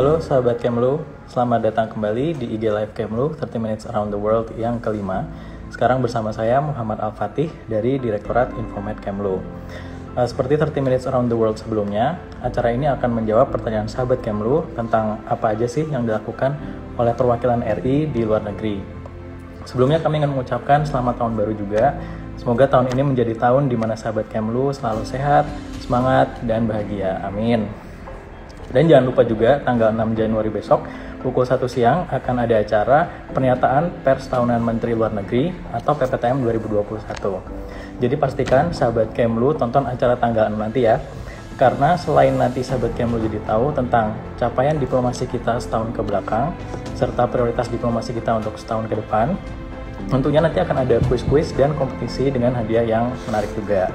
Halo sahabat Kemlu, selamat datang kembali di IG Live Kemlu 30 Minutes Around the World yang kelima. Sekarang bersama saya Muhammad Al-Fatih dari Direktorat Infomed Kemlu. Seperti 30 Minutes Around the World sebelumnya, acara ini akan menjawab pertanyaan sahabat Kemlu tentang apa aja sih yang dilakukan oleh perwakilan RI di luar negeri. Sebelumnya kami ingin mengucapkan selamat tahun baru juga. Semoga tahun ini menjadi tahun di mana sahabat Kemlu selalu sehat, semangat, dan bahagia. Amin. Dan jangan lupa juga tanggal 6 Januari besok pukul 1 siang akan ada acara pernyataan pers tahunan Menteri Luar Negeri atau PPTM 2021. Jadi pastikan sahabat Kemlu tonton acara tanggal 6 nanti ya. Karena selain nanti sahabat Kemlu jadi tahu tentang capaian diplomasi kita setahun ke belakang serta prioritas diplomasi kita untuk setahun ke depan, tentunya nanti akan ada kuis-kuis dan kompetisi dengan hadiah yang menarik juga.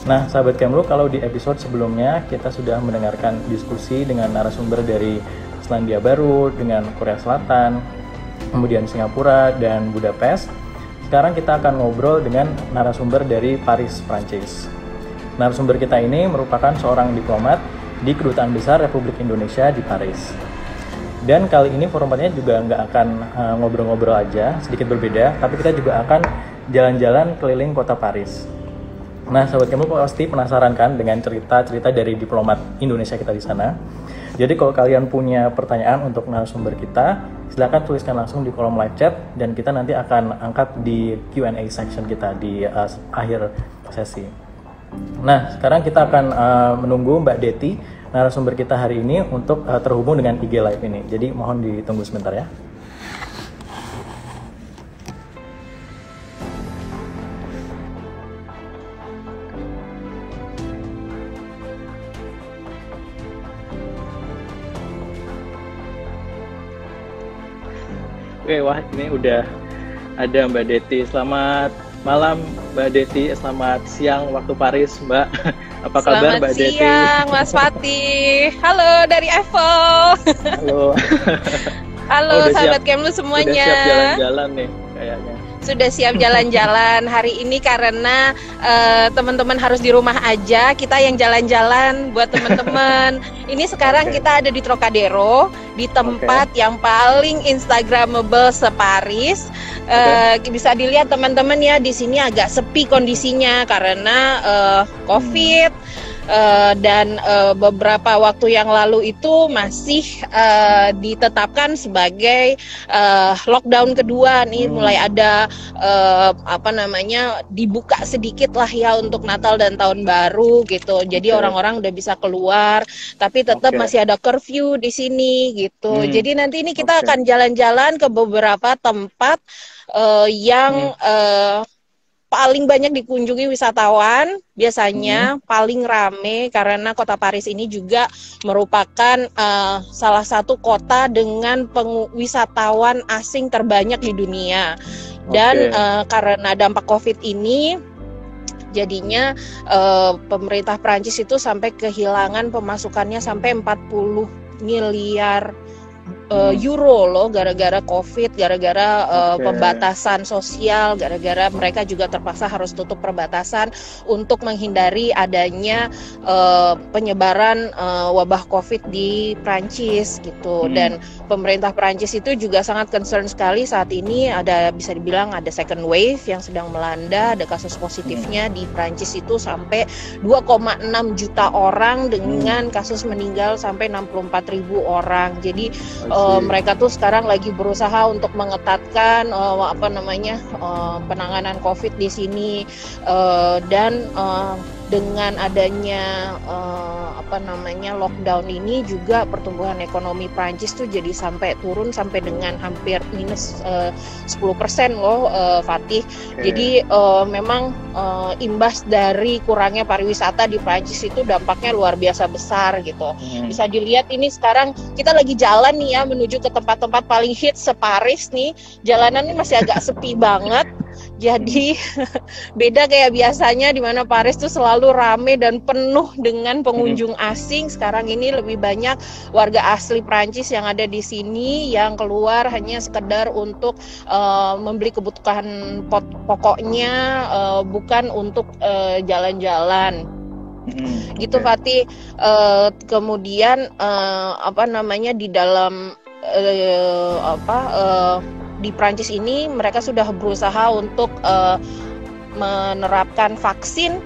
Nah, sahabat Kemlu, kalau di episode sebelumnya kita sudah mendengarkan diskusi dengan narasumber dari Selandia Baru, dengan Korea Selatan, kemudian Singapura, dan Budapest. Sekarang kita akan ngobrol dengan narasumber dari Paris, Prancis. Narasumber kita ini merupakan seorang diplomat di Kedutaan Besar Republik Indonesia di Paris. Dan kali ini formatnya juga nggak akan ngobrol-ngobrol aja, sedikit berbeda, tapi kita juga akan jalan-jalan keliling kota Paris. Nah, sahabat Kemlu pasti penasaran kan dengan cerita-cerita dari diplomat Indonesia kita di sana. Jadi kalau kalian punya pertanyaan untuk narasumber kita, silakan tuliskan langsung di kolom live chat dan kita nanti akan angkat di Q&A section kita di akhir sesi. Nah, sekarang kita akan menunggu Mbak Deti, narasumber kita hari ini untuk terhubung dengan IG Live ini. Jadi mohon ditunggu sebentar ya. Oke, wah ini udah ada Mbak Deti. Selamat malam Mbak Deti, selamat siang waktu Paris Mbak. Apa kabar Mbak Deti? Selamat siang Mas Fatih. Halo dari Eiffel. Halo. Halo sahabat Kemlu semuanya. Udah siap jalan-jalan nih kayaknya. Sudah siap jalan-jalan hari ini karena teman-teman harus di rumah aja. Kita yang jalan-jalan buat teman-teman. Ini sekarang kita ada di Trocadero, di tempat yang paling instagramable se-Paris. Bisa dilihat teman-teman ya, di sini agak sepi kondisinya karena COVID. Dan beberapa waktu yang lalu itu masih ditetapkan sebagai lockdown kedua nih, mulai ada dibuka sedikit lah ya untuk Natal dan Tahun Baru gitu. Jadi orang-orang udah bisa keluar, tapi tetap masih ada curfew di sini gitu. Jadi nanti ini kita akan jalan-jalan ke beberapa tempat yang paling banyak dikunjungi wisatawan, biasanya paling rame karena kota Paris ini juga merupakan salah satu kota dengan wisatawan asing terbanyak di dunia. Dan karena dampak COVID ini, jadinya pemerintah Prancis itu sampai kehilangan pemasukannya sampai 40 miliar euro loh, gara-gara COVID, gara-gara pembatasan sosial, gara-gara mereka juga terpaksa harus tutup perbatasan untuk menghindari adanya penyebaran wabah COVID di Prancis gitu. Dan pemerintah Prancis itu juga sangat concern sekali saat ini bisa dibilang ada second wave yang sedang melanda, ada kasus positifnya di Prancis itu sampai 2,6 juta orang dengan kasus meninggal sampai 64.000 orang. Jadi mereka tuh sekarang lagi berusaha untuk mengetatkan penanganan COVID di sini, dan dengan adanya lockdown ini juga pertumbuhan ekonomi Prancis tuh jadi turun sampai dengan hampir minus 10% loh, Fatih. Jadi memang imbas dari kurangnya pariwisata di Prancis itu dampaknya luar biasa besar gitu. Bisa dilihat ini sekarang kita lagi jalan nih ya menuju ke tempat-tempat paling hits se-Paris nih. Jalanan ini masih agak sepi banget. Jadi beda kayak biasanya di mana Paris tuh selalu rame dan penuh dengan pengunjung asing. Sekarang ini lebih banyak warga asli Prancis yang ada di sini yang keluar hanya sekedar untuk membeli kebutuhan pokoknya, bukan untuk jalan-jalan. gitu Fatih. Kemudian di dalam di Prancis ini mereka sudah berusaha untuk menerapkan vaksin.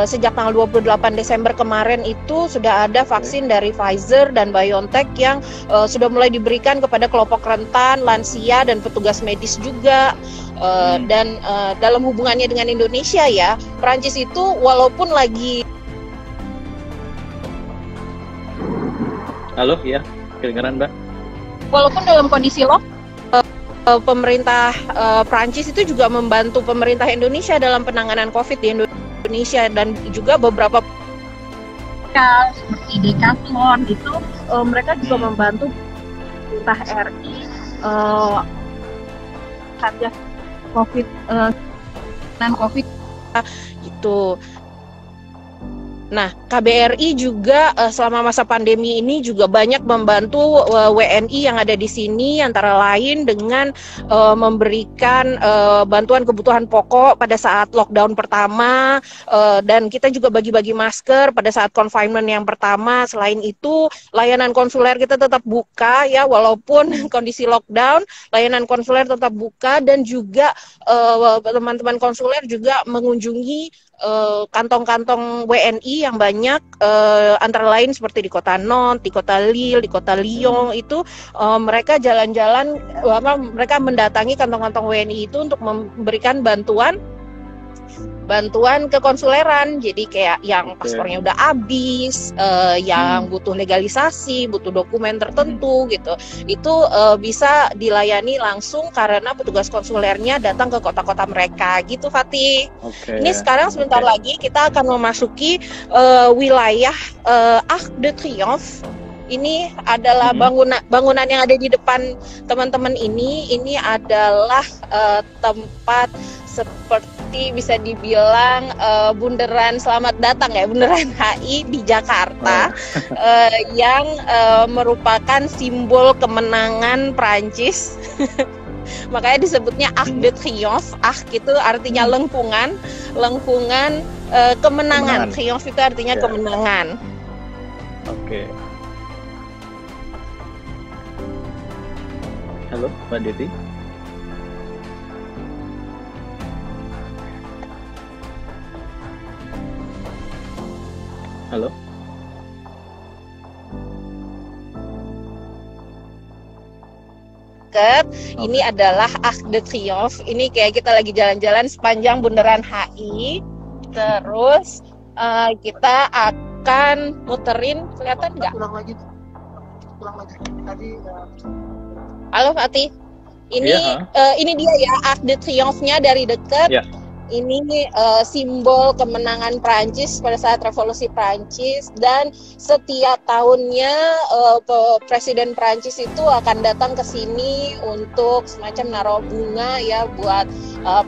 Sejak tanggal 28 Desember kemarin itu sudah ada vaksin dari Pfizer dan BioNTech yang sudah mulai diberikan kepada kelompok rentan, lansia, dan petugas medis juga. Dan dalam hubungannya dengan Indonesia ya, Prancis itu walaupun lagi... Halo, ya, kedengaran Mbak? Walaupun dalam kondisi pemerintah Prancis itu juga membantu pemerintah Indonesia dalam penanganan COVID di Indonesia, dan juga beberapa seperti Decathlon itu mereka juga membantu pemerintah RI satgas COVID dan COVID gitu. Nah, KBRI juga selama masa pandemi ini juga banyak membantu WNI yang ada di sini, antara lain dengan memberikan bantuan kebutuhan pokok pada saat lockdown pertama, dan kita juga bagi-bagi masker pada saat confinement yang pertama. Selain itu, layanan konsuler kita tetap buka ya, walaupun kondisi lockdown, layanan konsuler tetap buka, dan juga teman-teman konsuler juga mengunjungi kantong-kantong WNI yang banyak, antara lain seperti di kota Nantes, di kota Lille, di kota Lyon. Itu mereka jalan-jalan, mereka mendatangi kantong-kantong WNI itu untuk memberikan bantuan kekonsuleran. Jadi kayak yang paspornya udah habis, yang butuh legalisasi, butuh dokumen tertentu gitu, itu bisa dilayani langsung karena petugas konsulernya datang ke kota-kota mereka gitu, Fatih. Ini sekarang sebentar lagi kita akan memasuki wilayah Arc de Triomphe. Ini adalah bangunan yang ada di depan teman-teman ini. Ini adalah tempat seperti bisa dibilang bundaran selamat datang ya, bundaran HI di Jakarta, yang merupakan simbol kemenangan Prancis. Makanya disebutnya Arc de Triomphe. Arc itu artinya lengkungan kemenangan. Triomphe itu artinya kemenangan. Oke. Halo, Mbak Deti. Halo. Ini adalah Arc de Triomphe. Ini kayak kita lagi jalan-jalan sepanjang bundaran HI. Terus kita akan muterin, kelihatan nggak? Pulang lagi. Tadi. Halo Fatih. Ini dia ya Arc de Triomphe-nya dari dekat. Yeah. Ini simbol kemenangan Prancis pada saat revolusi Prancis, dan setiap tahunnya Presiden Prancis itu akan datang ke sini untuk semacam naruh bunga ya buat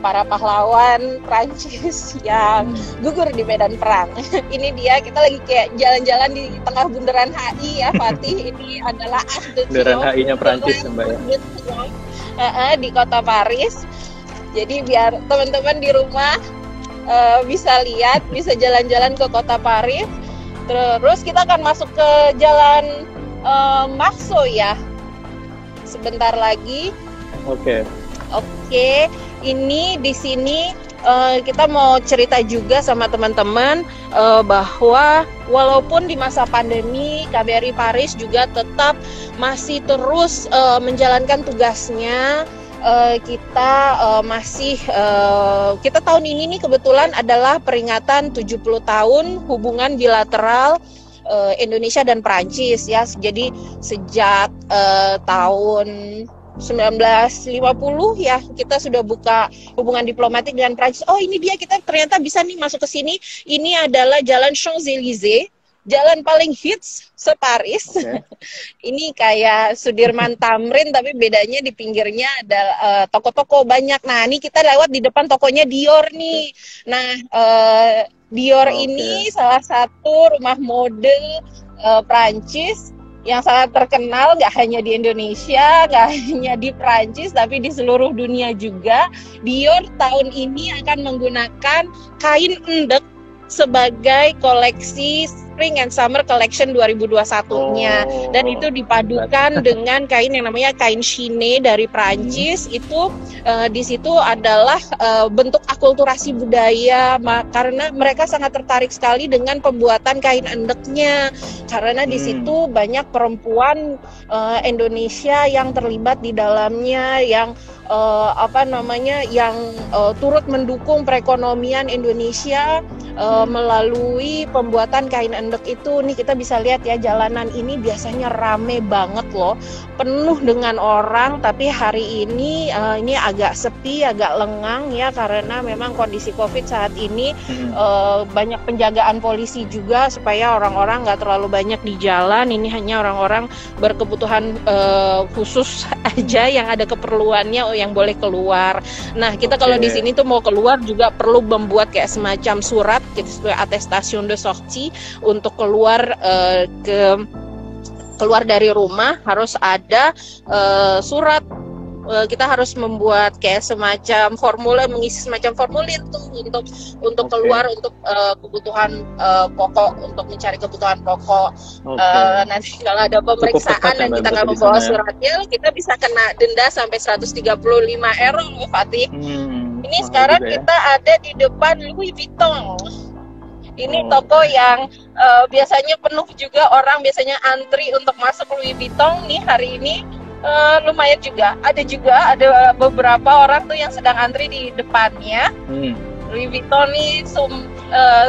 para pahlawan Prancis yang gugur di medan perang. Ini dia, kita lagi kayak jalan-jalan di tengah bundaran HI ya Fatih. Ini adalah Arc de Triomphe, bundaran HI-nya Prancis Mbak ya. Di kota Paris. Jadi biar teman-teman di rumah bisa lihat, bisa jalan-jalan ke kota Paris. Terus kita akan masuk ke jalan Marceau ya, sebentar lagi. Oke. Ini di sini kita mau cerita juga sama teman-teman bahwa walaupun di masa pandemi, KBRI Paris juga tetap masih terus menjalankan tugasnya. Kita tahun ini nih kebetulan adalah peringatan 70 tahun hubungan bilateral Indonesia dan Prancis ya. Jadi sejak tahun 1950 ya kita sudah buka hubungan diplomatik dengan Prancis. Oh, ini dia, kita ternyata bisa nih masuk ke sini. Ini adalah Jalan Champs-Élysées, jalan paling hits se-Paris. Ini kayak Sudirman Tamrin, tapi bedanya di pinggirnya ada toko-toko banyak. Nah, ini kita lewat di depan tokonya Dior nih. Nah, Dior ini salah satu rumah mode Prancis yang sangat terkenal, nggak hanya di Indonesia, nggak hanya di Prancis, tapi di seluruh dunia juga. Dior tahun ini akan menggunakan kain endek sebagai koleksi Spring and Summer Collection 2021-nya. Dan itu dipadukan dengan kain yang namanya kain chine dari Prancis. Itu di situ adalah bentuk akulturasi budaya, karena mereka sangat tertarik sekali dengan pembuatan kain endeknya, karena di situ banyak perempuan Indonesia yang terlibat di dalamnya, yang yang turut mendukung perekonomian Indonesia melalui pembuatan kain endek itu. Nih kita bisa lihat ya, jalanan ini biasanya rame banget loh, penuh dengan orang, tapi hari ini ini agak sepi, agak lengang ya, karena memang kondisi COVID saat ini banyak penjagaan polisi juga supaya orang-orang nggak terlalu banyak di jalan. Ini hanya orang-orang berkebutuhan khusus aja yang ada keperluannya yang boleh keluar. Nah, kita kalau di sini tuh mau keluar juga perlu membuat kayak semacam surat, gitu, sebagai attestation de sortie untuk keluar keluar dari rumah, harus ada surat. Kita harus membuat kayak semacam formulir, mengisi semacam formulir tuh untuk keluar untuk kebutuhan pokok, untuk mencari kebutuhan pokok. Nanti kalau ada pemeriksaan dan kita nggak membawa suratnya, kita bisa kena denda sampai 135 euro, Fatih. Ini sekarang kita ada di depan Louis Vuitton. Ini toko yang biasanya penuh juga, orang biasanya antri untuk masuk Louis Vuitton. Nih hari ini lumayan juga. Ada beberapa orang tuh yang sedang antri di depannya. Louis Vuitton ini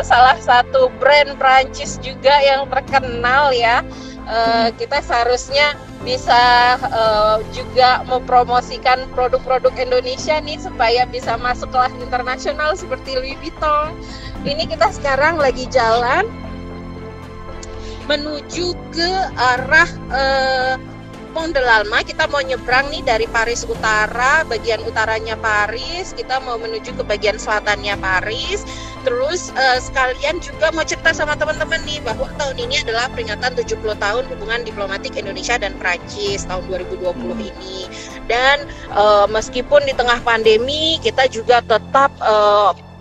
salah satu brand Prancis juga yang terkenal ya. Kita seharusnya bisa juga mempromosikan produk-produk Indonesia nih supaya bisa masuk kelas internasional seperti Louis Vuitton. Ini kita sekarang lagi jalan menuju ke arah Pont de l'Alma. Kita mau nyebrang nih dari Paris Utara, bagian utaranya Paris, kita mau menuju ke bagian selatannya Paris. Terus sekalian juga mau cerita sama teman-teman nih bahwa tahun ini adalah peringatan 70 tahun hubungan diplomatik Indonesia dan Prancis tahun 2020 ini. Dan meskipun di tengah pandemi, kita juga tetap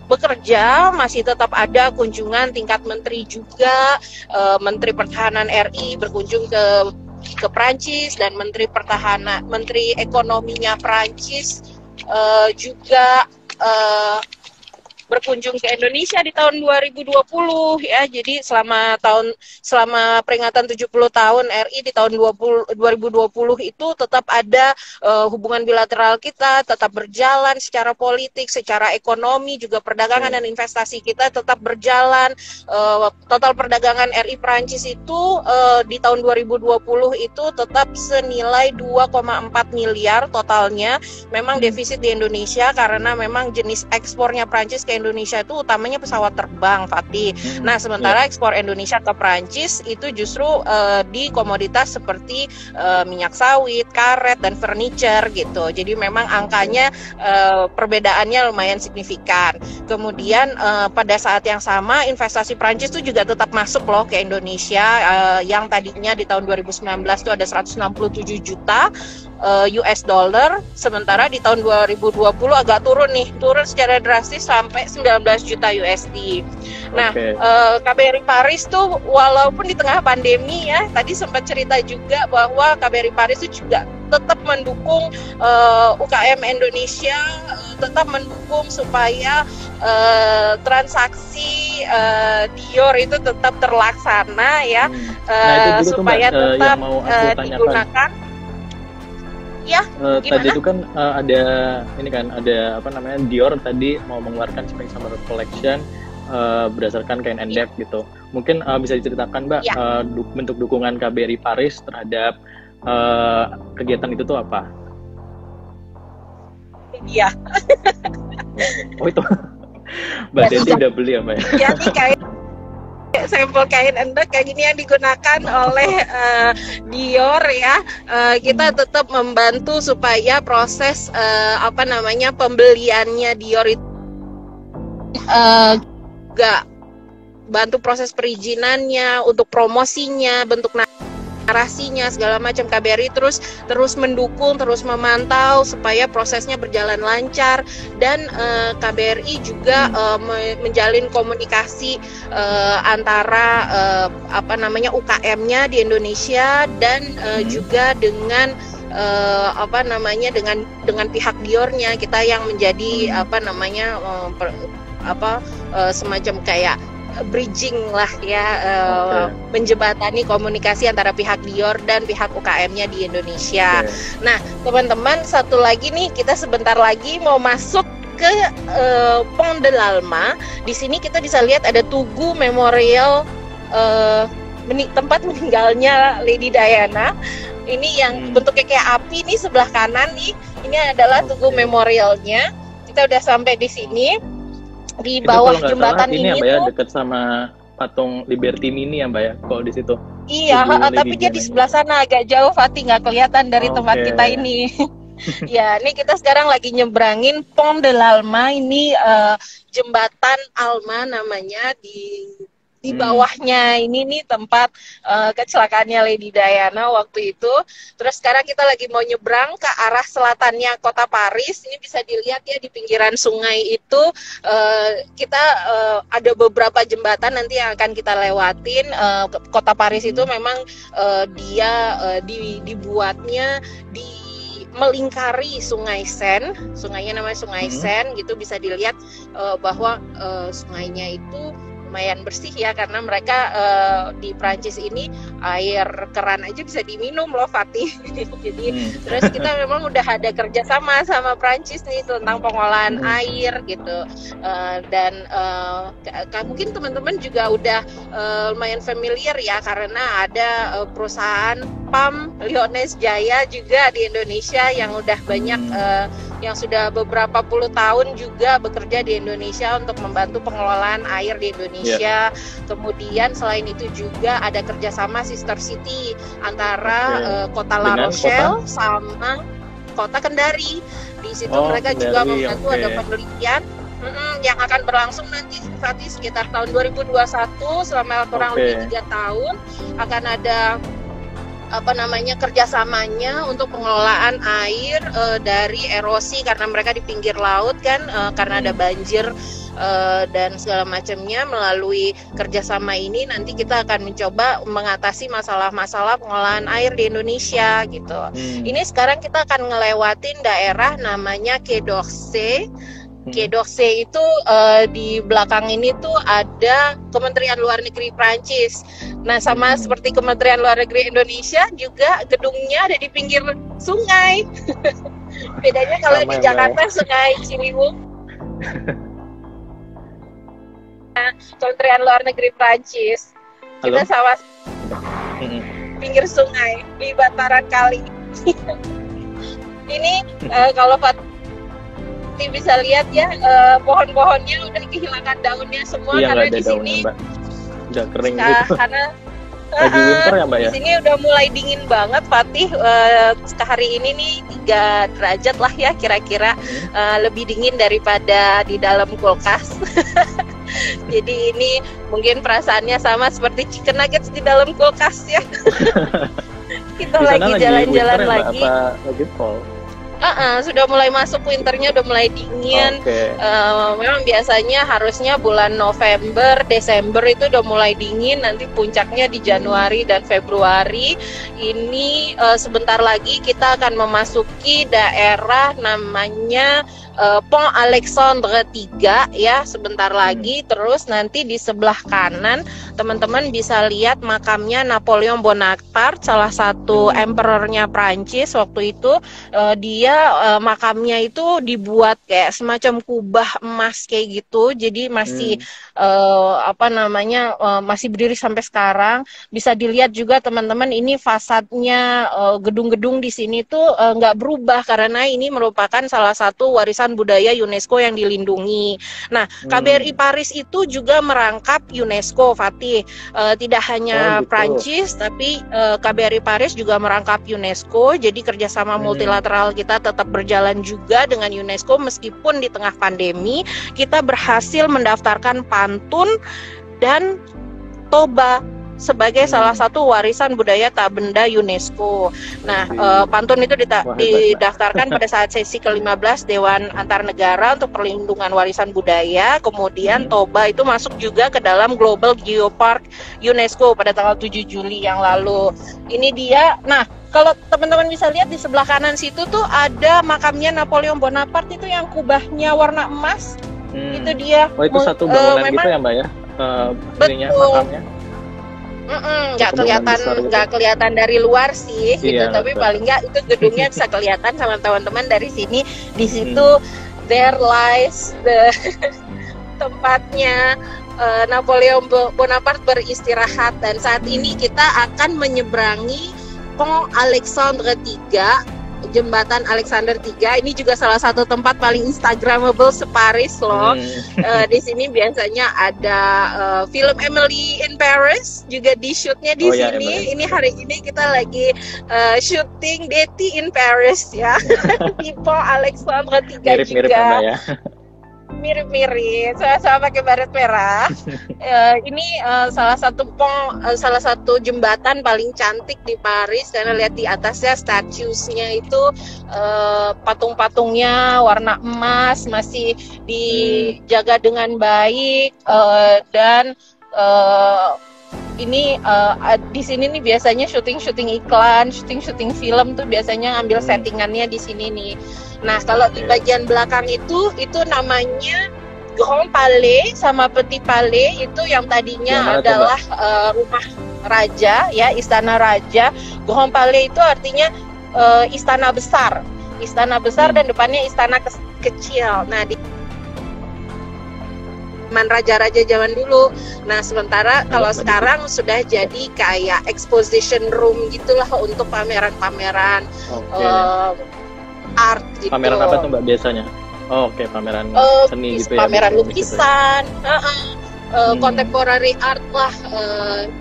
bekerja, masih tetap ada kunjungan tingkat menteri juga. Menteri Pertahanan RI berkunjung ke Prancis, dan Menteri Ekonominya Prancis juga berkunjung ke Indonesia di tahun 2020 ya. Jadi selama peringatan 70 tahun RI di tahun 2020 itu tetap ada hubungan bilateral kita tetap berjalan, secara politik, secara ekonomi, juga perdagangan dan investasi kita tetap berjalan. Total perdagangan RI Prancis itu di tahun 2020 itu tetap senilai 2,4 miliar totalnya. Memang defisit di Indonesia karena memang jenis ekspornya Prancis ke Indonesia itu utamanya pesawat terbang, Fatih. Nah, sementara ekspor Indonesia ke Prancis itu justru di komoditas seperti minyak sawit, karet, dan furniture gitu. Jadi memang angkanya perbedaannya lumayan signifikan. Kemudian pada saat yang sama investasi Prancis itu juga tetap masuk loh ke Indonesia, yang tadinya di tahun 2019 itu ada 167 juta US dollar, sementara di tahun 2020 agak turun secara drastis sampai 19 juta USD. Nah, KBRI Paris tuh walaupun di tengah pandemi ya, tadi sempat cerita juga bahwa KBRI Paris itu juga tetap mendukung UKM Indonesia, tetap mendukung supaya transaksi Dior itu tetap terlaksana ya, supaya tetap digunakan. Ya, tadi itu kan ada Dior tadi mau mengeluarkan Spring Summer Collection berdasarkan kain endek gitu. Mungkin bisa diceritakan Mbak bentuk dukungan KBRI Paris terhadap kegiatan itu tuh apa? Iya. Oh itu. Mbak Desi udah beli ya Mbak? Ya, nih kain sampel kain endek kayak gini yang digunakan oleh Dior ya. Kita tetap membantu supaya proses pembeliannya Dior itu juga bantu proses perizinannya, untuk promosinya, bentuk narasinya segala macam. KBRI terus mendukung, terus memantau supaya prosesnya berjalan lancar, dan KBRI juga menjalin komunikasi antara UKM-nya di Indonesia dan juga dengan dengan pihak Dior-nya, kita yang menjadi semacam kayak bridging lah ya, menjembatani komunikasi antara pihak Dior dan pihak UKM-nya di Indonesia. Nah, teman-teman, satu lagi nih, kita sebentar lagi mau masuk ke Pont de l'Alma. Di sini kita bisa lihat ada Tugu Memorial, tempat meninggalnya Lady Diana. Ini yang bentuknya kayak api nih, sebelah kanan nih. Ini adalah Tugu Memorialnya. Kita udah sampai di sini. Di bawah jembatan ini ya, dekat sama patung Liberty Mini ya Mbak ya, kalau di situ. Iya, tapi dia di sebelah sana agak jauh, Fatih, nggak kelihatan dari tempat kita ini. Ya, ini kita sekarang lagi nyebrangin Pont de l'Alma, ini jembatan Alma namanya, di bawahnya ini nih tempat kecelakaannya Lady Diana waktu itu. Terus sekarang kita lagi mau nyebrang ke arah selatannya kota Paris. Ini bisa dilihat ya, di pinggiran sungai itu kita ada beberapa jembatan nanti yang akan kita lewatin. Kota Paris itu memang dia dibuatnya di melingkari Sungai Seine. Sungainya namanya Sungai Seine gitu. Bisa dilihat bahwa sungainya itu lumayan bersih ya, karena mereka di Prancis ini air keran aja bisa diminum loh, Fatih. Jadi terus kita memang udah ada kerjasama sama Prancis nih tentang pengolahan air gitu, dan mungkin teman-teman juga udah lumayan familiar ya, karena ada perusahaan PAM Lyonnaise Jaya juga di Indonesia yang udah banyak yang sudah beberapa puluh tahun juga bekerja di Indonesia untuk membantu pengelolaan air di Indonesia. Kemudian selain itu juga ada kerjasama Sister City antara kota La Rochelle sama kota Kendari. Di situ mereka juga membantu ada penelitian yang akan berlangsung nanti sekitar tahun 2021 selama kurang lebih 3 tahun. Akan ada kerjasamanya untuk pengelolaan air dari erosi, karena mereka di pinggir laut kan, karena ada banjir dan segala macamnya. Melalui kerjasama ini nanti kita akan mencoba mengatasi masalah-masalah pengolahan air di Indonesia gitu. Ini sekarang kita akan ngelewatin daerah namanya Quai d'Orsay. Quai d'Orsay itu di belakang ini tuh ada Kementerian Luar Negeri Prancis. Nah, sama seperti Kementerian Luar Negeri Indonesia juga gedungnya ada di pinggir sungai. Bedanya kalau di Jakarta Sungai Ciliwung. Nah, Kementerian Luar Negeri Prancis. Kita sama pinggir sungai di bantaran kali. Ini kalau bisa lihat ya, pohon-pohonnya udah kehilangan daunnya semua, karena di sini udah kering gitu. Karena lagi winter ya Mbak ya. Di sini udah mulai dingin banget, Fatih. Hari ini nih 3 derajat lah ya kira-kira, lebih dingin daripada di dalam kulkas. Jadi ini mungkin perasaannya sama seperti chicken nuggets di dalam kulkas ya. Kita lagi jalan-jalan lagi. Lagi fall. Sudah mulai masuk winternya, udah mulai dingin. Memang biasanya harusnya bulan November, Desember itu udah mulai dingin. Nanti puncaknya di Januari dan Februari. Ini sebentar lagi kita akan memasuki daerah namanya Pont Alexandre 3 ya, sebentar lagi. Terus nanti di sebelah kanan teman-teman bisa lihat makamnya Napoleon Bonaparte, salah satu emperornya Prancis waktu itu. Dia makamnya itu dibuat kayak semacam kubah emas kayak gitu. Jadi masih masih berdiri sampai sekarang. Bisa dilihat juga teman-teman, ini fasadnya gedung-gedung di sini tuh nggak berubah, karena ini merupakan salah satu warisan budaya UNESCO yang dilindungi. Nah, KBRI Paris itu juga merangkap UNESCO, Fatih. Tidak hanya Prancis, tapi KBRI Paris juga merangkap UNESCO. Jadi kerjasama multilateral kita tetap berjalan juga dengan UNESCO, meskipun di tengah pandemi kita berhasil mendaftarkan pantun dan toba sebagai salah satu warisan budaya tak benda UNESCO. Nah, pantun itu didaftarkan pada saat sesi ke-15 Dewan Antar Negara untuk Perlindungan Warisan Budaya. Kemudian Toba itu masuk juga ke dalam Global Geopark UNESCO pada tanggal 7 Juli yang lalu. Ini dia. Nah, kalau teman-teman bisa lihat di sebelah kanan situ tuh ada makamnya Napoleon Bonaparte itu yang kubahnya warna emas. Itu dia. Oh, itu satu bangunan gitu ya, Mbak ya? Ininya, makamnya. Nggak kelihatan dari luar sih, gitu. Tapi betul. Paling nggak itu gedungnya bisa kelihatan sama teman-teman dari sini. Di situ there lies the tempatnya Napoleon Bonaparte beristirahat, dan saat ini kita akan menyeberangi Pont Alexandre III, jembatan Alexander III. Ini juga salah satu tempat paling instagramable se-Paris loh. Di sini biasanya ada film Emily in Paris juga di shootnya di sini. Ini hari ini kita lagi shooting Betty in Paris ya. Di Pont Alexandre III mirip-mirip juga. Ya. Mirip-mirip, sama pakai baret merah. Ini salah satu jembatan paling cantik di Paris, karena lihat di atasnya statuesnya itu patung-patungnya warna emas, masih dijaga dengan baik, dan ini di sini nih biasanya syuting iklan, syuting film tuh biasanya ambil settingannya di sini nih. Nah, kalau di bagian belakang itu namanya Grand Palais sama Petit Palais, itu yang tadinya adalah rumah raja ya, istana raja. Grand Palais itu artinya istana besar. Istana besar dan depannya istana kecil. Nah, di raja-raja zaman dulu. Nah, sementara kalau sekarang sudah jadi kayak exposition room gitulah untuk pameran-pameran art gitu. Pameran apa tuh Mbak biasanya? Oke, pameran seni gitu ya. Pameran lukisan, contemporary art lah.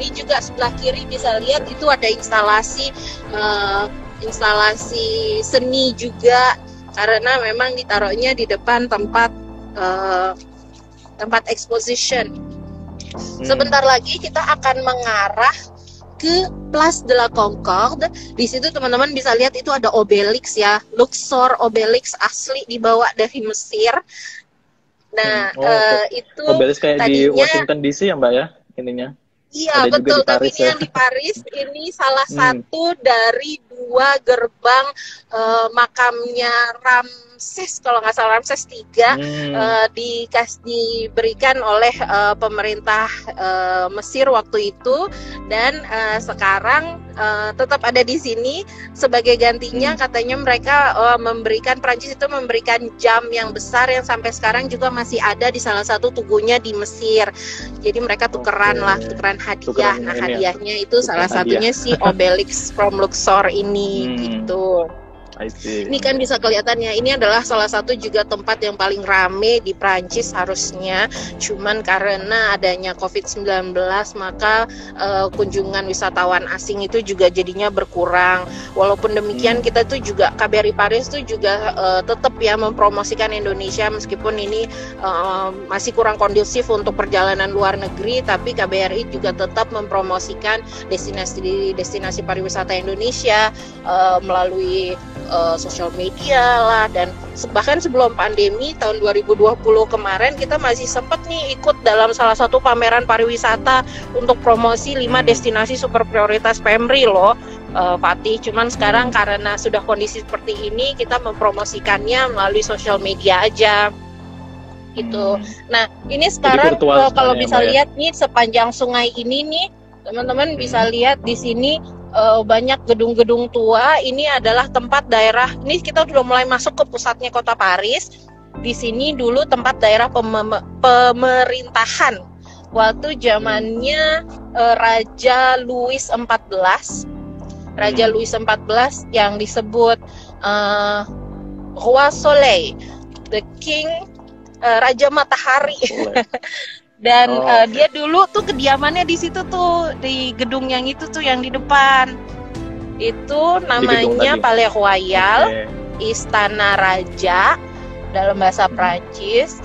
Di juga sebelah kiri bisa lihat itu ada instalasi seni juga, karena memang ditaruhnya di depan tempat exposition. Sebentar lagi kita akan mengarah ke Place de la Concorde. Di situ teman-teman bisa lihat itu ada Obelix ya, Luxor Obelix asli dibawa dari Mesir. Nah, itu Obelix kayak tadinya, di Washington DC ya Mbak ya ininya? Iya betul, tapi ini yang di Paris ini salah satu dari 2 gerbang makamnya Ramses, kalau nggak salah Ramses III, diberikan oleh pemerintah Mesir waktu itu, dan sekarang tetap ada di sini sebagai gantinya. Katanya mereka Prancis itu memberikan jam yang besar yang sampai sekarang juga masih ada di salah satu tugunya di Mesir. Jadi mereka tukeran hadiah. Nah, hadiahnya itu salah satunya si Obelix from Luxor ini gitu. Ini kan bisa kelihatannya, ini adalah salah satu juga tempat yang paling rame di Prancis harusnya. Cuman karena adanya COVID-19 maka kunjungan wisatawan asing itu juga jadinya berkurang. Walaupun demikian kita tuh juga KBRI Paris tuh juga tetap ya mempromosikan Indonesia, meskipun ini masih kurang kondusif untuk perjalanan luar negeri, tapi KBRI juga tetap mempromosikan destinasi pariwisata Indonesia melalui sosial media lah, dan bahkan sebelum pandemi tahun 2020 kemarin kita masih sempat nih ikut dalam salah satu pameran pariwisata untuk promosi 5 destinasi super prioritas Pemri loh, Fatih. Cuman sekarang karena sudah kondisi seperti ini kita mempromosikannya melalui sosial media aja gitu. Nah, ini sekarang kalau bisa lihat nih sepanjang sungai ini nih teman-teman bisa lihat di sini banyak gedung-gedung tua. Ini adalah tempat daerah. Ini kita sudah mulai masuk ke pusatnya kota Paris. Di sini dulu tempat daerah pemerintahan waktu zamannya Raja Louis XIV. Raja Louis XIV yang disebut Roi Soleil, the King, Raja Matahari. Dan dia dulu tuh kediamannya di situ tuh, di gedung yang itu tuh yang di depan. Itu namanya Palais Royal, Istana Raja dalam bahasa Prancis.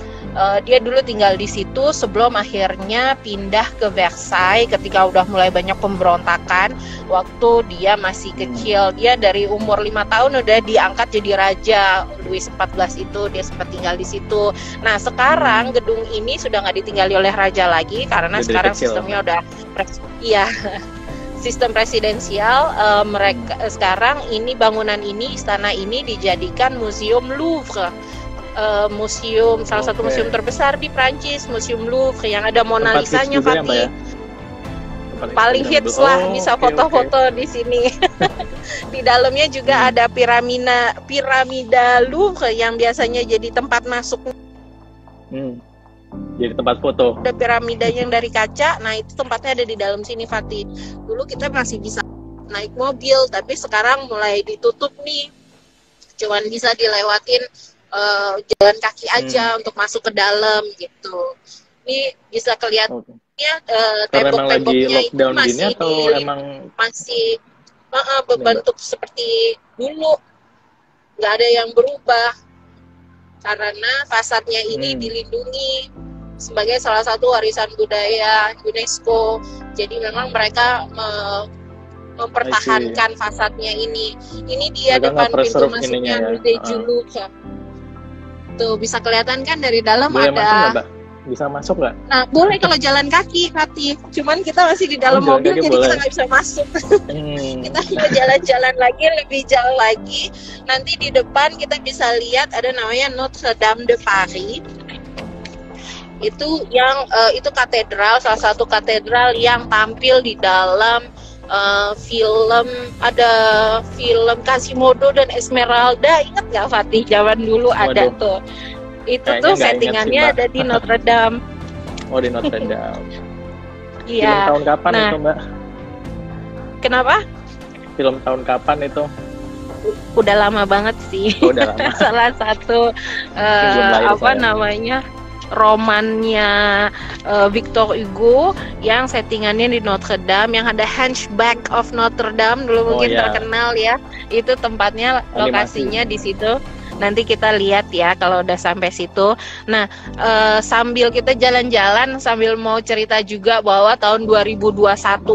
Dia dulu tinggal di situ sebelum akhirnya pindah ke Versailles ketika udah mulai banyak pemberontakan. Waktu dia masih kecil, dia dari umur 5 tahun udah diangkat jadi raja. Louis XIV itu dia sempat tinggal di situ. Nah sekarang gedung ini sudah nggak ditinggali oleh raja lagi karena Jadi sekarang kecil. sistemnya udah sistem presidensial. Mereka sekarang ini bangunan ini, istana ini dijadikan Museum Louvre. Museum salah satu museum terbesar di Prancis, Museum Louvre yang ada Mona Lisa-nya, Fatih. Paling hits lah, bisa foto-foto di sini. Di dalamnya juga ada piramida Louvre yang biasanya jadi tempat masuk. Jadi tempat foto. Ada piramida yang dari kaca, nah itu tempatnya ada di dalam sini, Fatih. Dulu kita masih bisa naik mobil, tapi sekarang mulai ditutup nih. Cuman bisa dilewatin jalan kaki aja untuk masuk ke dalam gitu. Ini bisa kelihatannya tembok-temboknya itu masih berbentuk seperti dulu, nggak ada yang berubah karena fasadnya ini dilindungi sebagai salah satu warisan budaya UNESCO. Jadi memang mereka mempertahankan fasadnya ini. Ini dia depan pintu masuknya Musée du Louvre. Tuh bisa kelihatan kan dari dalam boleh ada. Bisa masuk nggak? Nah boleh kalau jalan kaki, Fatih. Cuman kita masih di dalam mobil jadi kita nggak bisa masuk. Kita mau jalan-jalan lagi, lebih jauh lagi. Nanti di depan kita bisa lihat ada namanya Notre Dame de Paris. Itu yang itu katedral, salah satu katedral yang tampil di dalam film Quasimodo dan Esmeralda. Ingat nggak, Fatih? Zaman dulu ada tuh. Itu kayaknya tuh settingannya ada di Notre Dame. Oh, di Notre Dame. Iya. Film tahun kapan itu, Mbak? Kenapa? Film tahun kapan itu? Udah lama banget sih. Udah lama. Salah satu romannya Victor Hugo yang settingannya di Notre Dame, yang ada Hunchback of Notre Dame dulu mungkin terkenal ya. Itu tempatnya, lokasinya di situ. Nanti kita lihat ya kalau udah sampai situ. Nah, sambil kita jalan-jalan, sambil mau cerita juga bahwa tahun 2021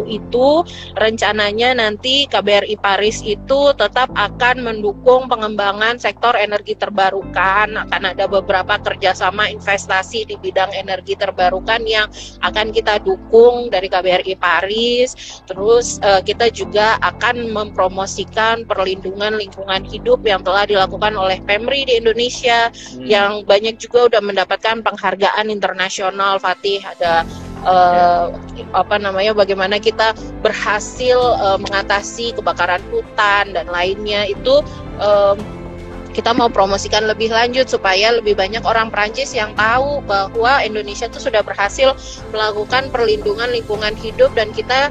itu rencananya nanti KBRI Paris itu tetap akan mendukung pengembangan sektor energi terbarukan. Akan ada beberapa kerjasama investasi di bidang energi terbarukan yang akan kita dukung dari KBRI Paris. Terus kita juga akan mempromosikan perlindungan lingkungan hidup yang telah dilakukan oleh Pemri di Indonesia, yang banyak juga udah mendapatkan penghargaan internasional, Fatih. Ada bagaimana kita berhasil mengatasi kebakaran hutan dan lainnya itu. Kita mau promosikan lebih lanjut supaya lebih banyak orang Prancis yang tahu bahwa Indonesia itu sudah berhasil melakukan perlindungan lingkungan hidup dan kita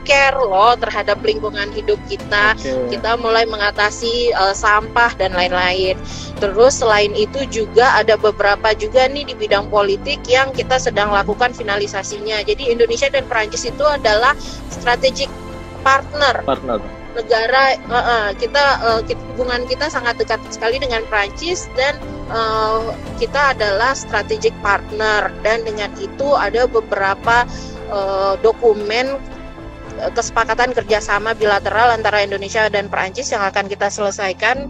care loh terhadap lingkungan hidup kita. Kita mulai mengatasi sampah dan lain-lain. Terus selain itu juga ada beberapa juga nih di bidang politik yang kita sedang lakukan finalisasinya. Jadi Indonesia dan Prancis itu adalah strategic partner. Negara hubungan kita sangat dekat sekali dengan Prancis dan kita adalah strategic partner, dan dengan itu ada beberapa dokumen kesepakatan kerjasama bilateral antara Indonesia dan Prancis yang akan kita selesaikan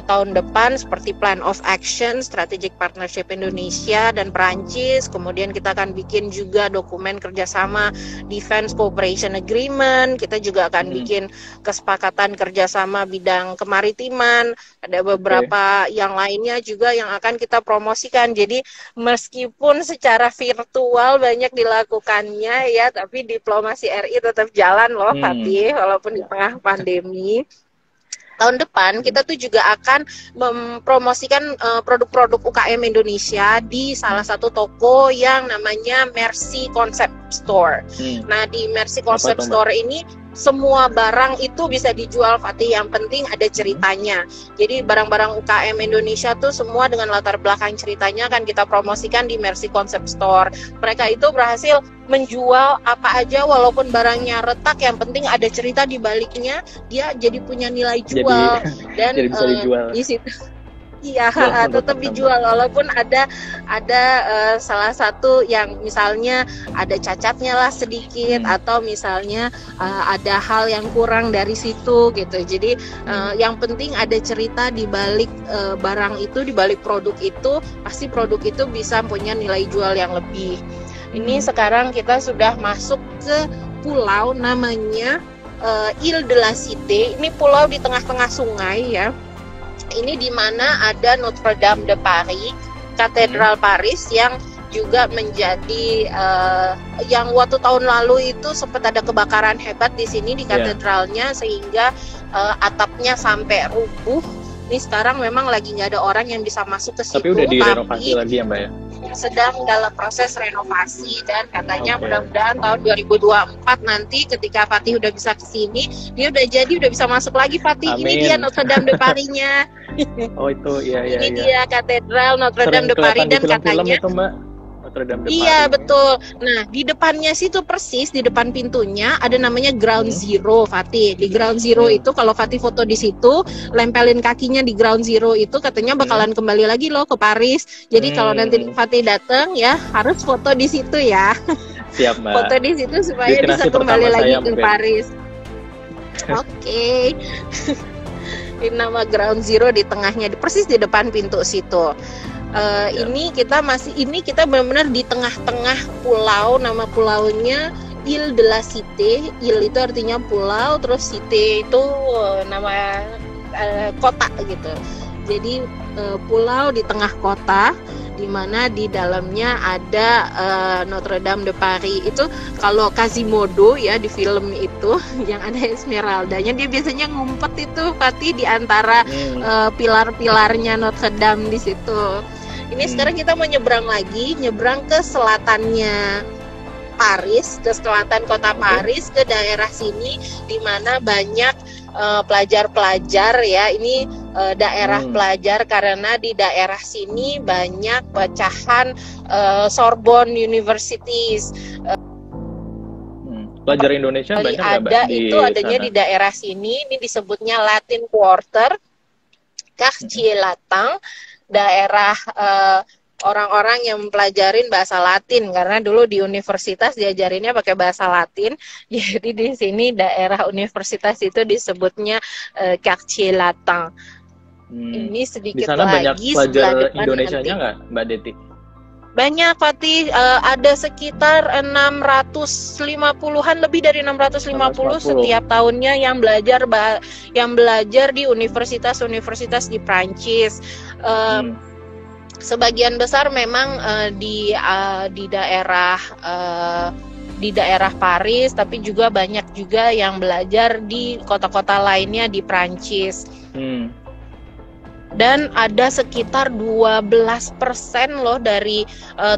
tahun depan, seperti Plan of Action, Strategic Partnership Indonesia dan Prancis. Kemudian kita akan bikin juga dokumen kerjasama Defense Cooperation Agreement. Kita juga akan bikin kesepakatan kerjasama bidang kemaritiman. Ada beberapa yang lainnya juga yang akan kita promosikan. Jadi meskipun secara virtual banyak dilakukannya ya, tapi diplomasi RI tetap jalan loh, Fatih, walaupun di tengah pandemi. Tahun depan kita tuh juga akan mempromosikan produk-produk UKM Indonesia di salah satu toko yang namanya Mercy Concept Store. Nah, di Mercy Concept Store ini semua barang itu bisa dijual, Fatih. Yang penting ada ceritanya. Jadi barang-barang UKM Indonesia tuh semua dengan latar belakang ceritanya akan kita promosikan di Mercy Concept Store. Mereka itu berhasil menjual apa aja walaupun barangnya retak, yang penting ada cerita di baliknya, dia jadi punya nilai jual. Dan jadi bisa dijual. Di situ Iya, tetap dijual walaupun ada salah satu yang misalnya ada cacatnya lah sedikit atau misalnya ada hal yang kurang dari situ gitu. Jadi yang penting ada cerita di balik barang itu, di balik produk itu, pasti produk itu bisa punya nilai jual yang lebih. Ini sekarang kita sudah masuk ke pulau namanya Île de la Cité. Ini pulau di tengah-tengah sungai ya. Ini di mana ada Notre Dame de Paris, Katedral Paris yang juga menjadi yang waktu tahun lalu itu sempat ada kebakaran hebat di sini di katedralnya sehingga atapnya sampai rubuh. Ini sekarang memang lagi nggak ada orang yang bisa masuk ke situ. Tapi udah direnovasi lagi ya Mbak ya? Sedang dalam proses renovasi dan katanya mudah-mudahan tahun 2024 nanti ketika Fatih udah bisa kesini, dia udah bisa masuk lagi Fatih. Amin. Ini dia Notre Dame de Paris-nya. Oh itu, iya. Ini dia katedral Notre Dame de Paris dan katanya. Itu, Mbak. Notre Dame de Paris. Iya betul. Nah di depannya situ persis di depan pintunya ada namanya Ground Zero Fatih. Di Ground Zero itu kalau Fatih foto di situ, lempelin kakinya di Ground Zero itu katanya bakalan kembali lagi loh ke Paris. Jadi kalau nanti Fatih datang ya harus foto di situ ya. Siap Mbak. Foto di situ supaya bisa kembali lagi ke Paris. Oke. Ini nama Ground Zero di tengahnya, persis di depan pintu situ. Ini kita benar-benar di tengah-tengah pulau. Nama pulaunya Île de la Cité. Île itu artinya pulau, terus Cité itu nama kota gitu. Jadi pulau di tengah kota, di mana di dalamnya ada Notre Dame de Paris. Itu kalau Quasimodo ya di film itu yang ada Esmeraldanya, dia biasanya ngumpet itu Fatih di antara pilar-pilarnya Notre Dame di situ. Ini sekarang kita mau nyebrang ke selatannya Paris, ke selatan kota Paris, ke daerah sini di mana banyak pelajar-pelajar ya. Ini daerah pelajar karena di daerah sini banyak pecahan Sorbonne Universities. Pelajar Indonesia banyak ada itu adanya di daerah sini. Ini disebutnya Latin Quarter, Quartier Latin. Daerah orang-orang yang mempelajarin bahasa Latin karena dulu di universitas diajarinnya pakai bahasa Latin. Jadi di sini daerah universitas itu disebutnya Quartier Latin. Ini sedikit di sana lagi banyak pelajar Indonesianya nggak Mbak Deti? Banyak Fatih, ada sekitar 650-an, lebih dari 650 setiap tahunnya yang belajar di universitas-universitas di Prancis. Sebagian besar memang di daerah Paris, tapi juga banyak juga yang belajar di kota-kota lainnya di Prancis. Dan ada sekitar 12% loh dari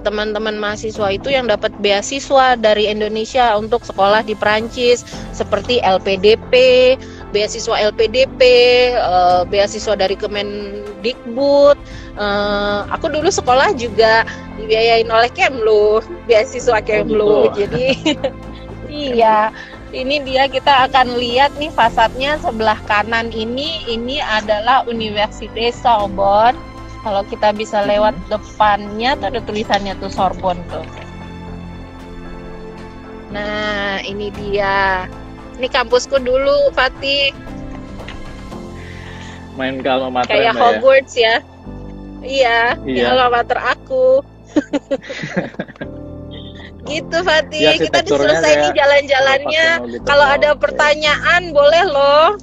teman-teman mahasiswa itu yang dapat beasiswa dari Indonesia untuk sekolah di Prancis, seperti LPDP, beasiswa LPDP, beasiswa dari Kemendikbud. Aku dulu sekolah juga dibiayain oleh Kemlu, beasiswa Kemlu. Jadi iya. Ini dia, kita akan lihat nih fasadnya sebelah kanan ini adalah Université Sorbonne. Kalau kita bisa lewat depannya tuh ada tulisannya tuh Sorbonne tuh. Nah, ini dia. Ini kampusku dulu, Fatih. Main ke alma mater kayak Hogwarts ya. Iya, alma mater aku. Gitu Fatih, ya, kita selesai nih jalan-jalannya. Kalau ada pertanyaan boleh loh.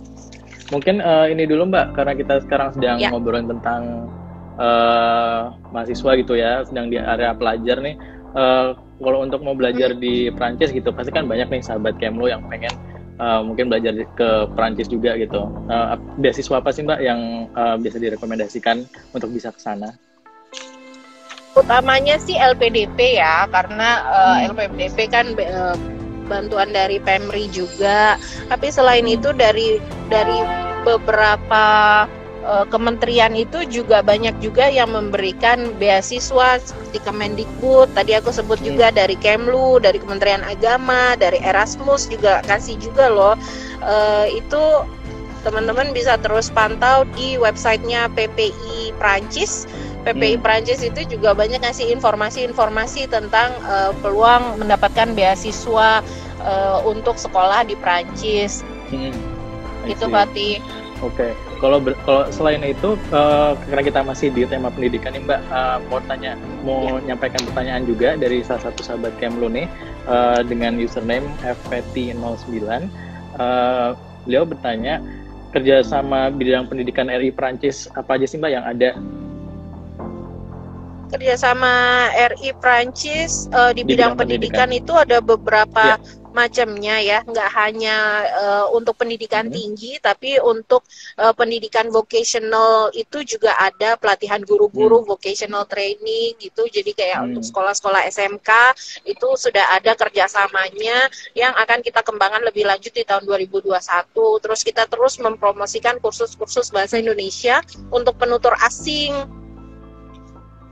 Mungkin ini dulu Mbak, karena kita sekarang sedang ngobrolin tentang mahasiswa gitu ya, sedang di area pelajar nih. Kalau untuk mau belajar di Prancis gitu, pasti kan banyak nih sahabat Kemlu yang pengen mungkin belajar ke Prancis juga gitu. Beasiswa apa sih Mbak yang bisa direkomendasikan untuk bisa ke sana? Utamanya sih LPDP ya, karena LPDP kan bantuan dari Pemri juga. Tapi selain itu dari beberapa kementerian itu juga banyak juga yang memberikan beasiswa seperti Kemendikbud. Tadi aku sebut juga dari Kemlu, dari Kementerian Agama, dari Erasmus juga kasih juga loh. Itu teman-teman bisa terus pantau di websitenya PPI Prancis. PPI Prancis itu juga banyak ngasih informasi-informasi tentang peluang mendapatkan beasiswa untuk sekolah di Prancis. Itu Fatih. Oke. Kalau selain itu, karena kita masih di tema pendidikan nih Mbak, mau nyampaikan pertanyaan juga dari salah satu sahabat Kemlu nih, dengan username FPT09. Beliau bertanya, kerjasama bidang pendidikan RI Prancis apa aja sih Mbak yang ada? Kerjasama RI Prancis di bidang pendidikan itu ada beberapa macamnya ya, nggak hanya untuk pendidikan tinggi, tapi untuk pendidikan vocational itu juga ada pelatihan guru-guru, vocational training gitu. Jadi kayak untuk sekolah-sekolah SMK itu sudah ada kerjasamanya yang akan kita kembangkan lebih lanjut di tahun 2021. Terus kita terus mempromosikan kursus-kursus bahasa Indonesia untuk penutur asing.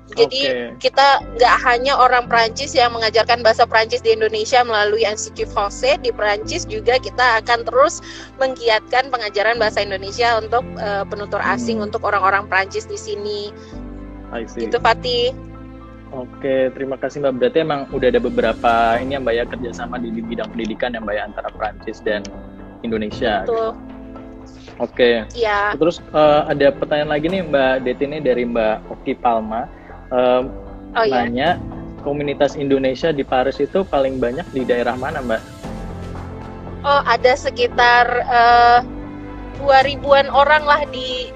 Jadi kita nggak hanya orang Prancis yang mengajarkan bahasa Prancis di Indonesia melalui Institut Français di Prancis, juga kita akan terus menggiatkan pengajaran bahasa Indonesia untuk penutur asing, untuk orang-orang Prancis di sini. Itu Fatih. Oke, terima kasih Mbak. Berarti emang udah ada beberapa ini yang Mbak ya kerjasama di bidang pendidikan yang Mbak ya antara Prancis dan Indonesia. Betul. Oke. Iya. Terus ada pertanyaan lagi nih Mbak Deti nih dari Mbak Oki Palma. Nanya, komunitas Indonesia di Paris itu paling banyak di daerah mana Mbak? Oh, ada sekitar 2.000-an orang lah di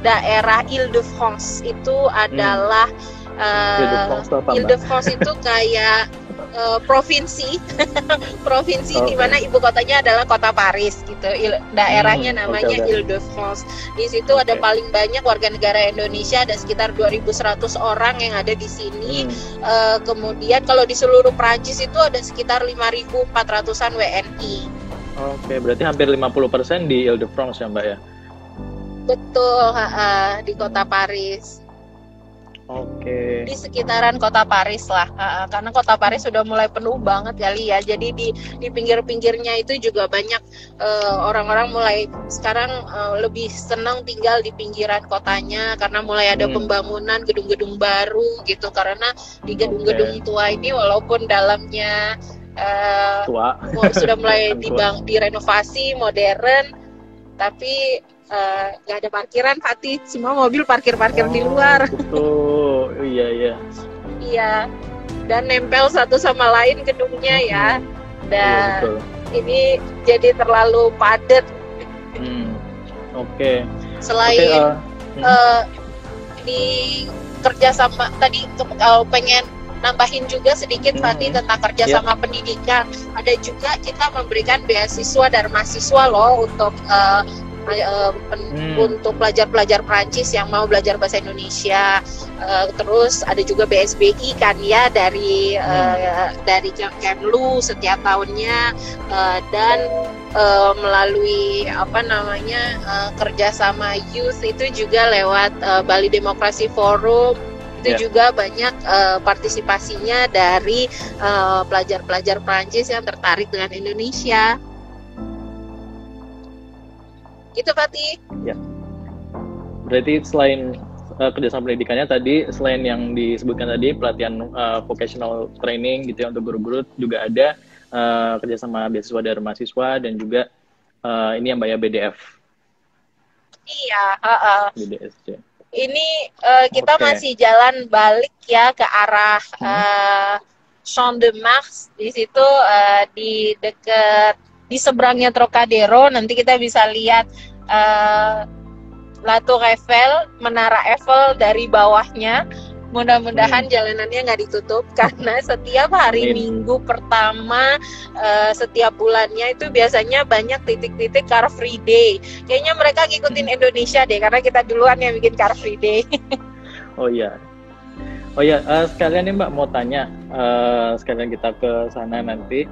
daerah Île-de-France. Itu adalah Île-de-France itu kayak provinsi di mana ibu kotanya adalah kota Paris gitu. Daerahnya namanya Île-de-France. Di situ ada paling banyak warga negara Indonesia, ada sekitar 2.100 orang yang ada di sini. Kemudian kalau di seluruh Prancis itu ada sekitar 5.400-an WNI. Oke, berarti hampir 50% di Île-de-France ya Mbak ya? Betul, di kota Paris. Oke. Di sekitaran kota Paris lah, karena kota Paris sudah mulai penuh banget kali ya. Jadi di pinggir-pinggirnya itu juga banyak orang-orang mulai sekarang lebih senang tinggal di pinggiran kotanya karena mulai ada pembangunan gedung-gedung baru gitu. Karena di gedung-gedung tua ini walaupun dalamnya tua sudah mulai direnovasi modern, tapi nggak ada parkiran Fatih, semua mobil parkir di luar. Betul, iya. Dan nempel satu sama lain gedungnya ya, dan ini jadi terlalu padat. Selain di kerjasama tadi, kalau pengen nambahin juga sedikit Fatih tentang kerjasama pendidikan, ada juga kita memberikan beasiswa dan mahasiswa loh untuk untuk pelajar-pelajar Prancis yang mau belajar bahasa Indonesia. Terus ada juga BSBI kan ya dari Kemlu setiap tahunnya, dan melalui kerjasama youth itu juga lewat Bali Demokrasi Forum itu juga banyak partisipasinya dari pelajar-pelajar Prancis yang tertarik dengan Indonesia. Gitu Fatih. Ya. Berarti selain kerjasama pendidikannya tadi, selain yang disebutkan tadi pelatihan vocational training gitu ya untuk guru-guru, juga ada kerjasama beasiswa dari mahasiswa dan juga ini yang bayar BDF. Iya. BDSC. Ini kita masih jalan balik ya ke arah Champ de Mars. Di situ di dekat di seberangnya Trocadero, nanti kita bisa lihat La Tour Eiffel, Menara Eiffel dari bawahnya. Mudah-mudahan jalanannya nggak ditutup, karena setiap hari Minggu pertama setiap bulannya itu biasanya banyak titik-titik Car Free Day. Kayaknya mereka ngikutin Indonesia deh, karena kita duluan yang bikin Car Free Day. Oh iya, sekalian nih Mbak mau tanya, sekalian kita ke sana nanti.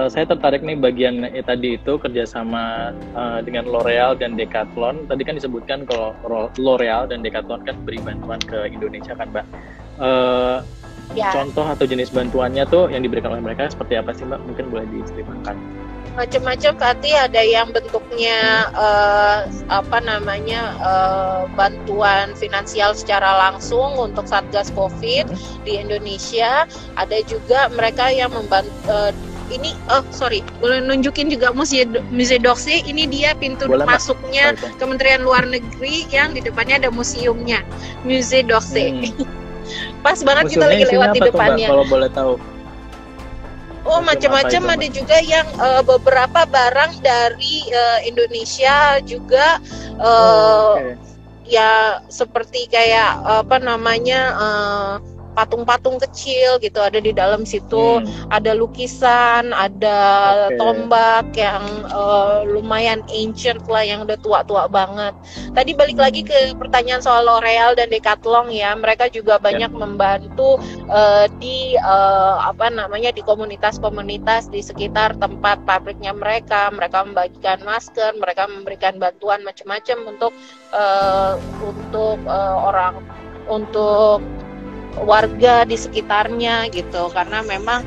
Saya tertarik nih bagian tadi itu kerjasama dengan L'Oreal dan Decathlon. Tadi kan disebutkan kalau L'Oreal dan Decathlon kan beri bantuan ke Indonesia kan Mbak. Contoh atau jenis bantuannya tuh yang diberikan oleh mereka seperti apa sih Mbak? Mungkin boleh diceritakan. macam-macam Fatih, ada yang bentuknya bantuan finansial secara langsung untuk Satgas Covid di Indonesia. Ada juga mereka yang membantu boleh nunjukin juga Musée d'Orsay. Ini dia pintu masuknya Kementerian Luar Negeri yang di depannya ada museumnya, Musée d'Orsay. Pas banget kita lagi lewat di depannya. Kalau boleh tahu. Oh, macam-macam, ada juga yang beberapa barang dari Indonesia juga, ya seperti kayak patung-patung kecil gitu ada di dalam situ. Ada lukisan, ada tombak yang lumayan ancient lah, yang udah tua-tua banget. Tadi balik lagi ke pertanyaan soal L'Oreal dan Decathlon ya, mereka juga banyak membantu di komunitas-komunitas di sekitar tempat pabriknya mereka. Mereka membagikan masker, mereka memberikan bantuan macam-macam untuk warga di sekitarnya gitu, karena memang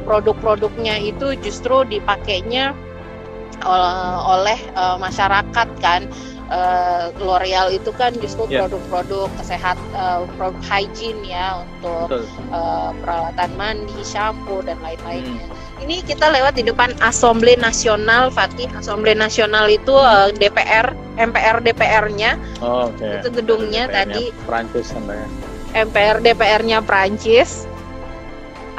produk-produknya itu justru dipakainya oleh masyarakat kan. L'Oreal itu kan justru produk-produk kesehatan, produk hygiene ya, untuk peralatan mandi, shampoo dan lain-lainnya. Ini kita lewat di depan Assemblée Nationale, Fatih. Assemblée Nationale itu MPR DPR-nya. Itu gedungnya tadi. Prancis sampai. MPR DPR-nya Prancis,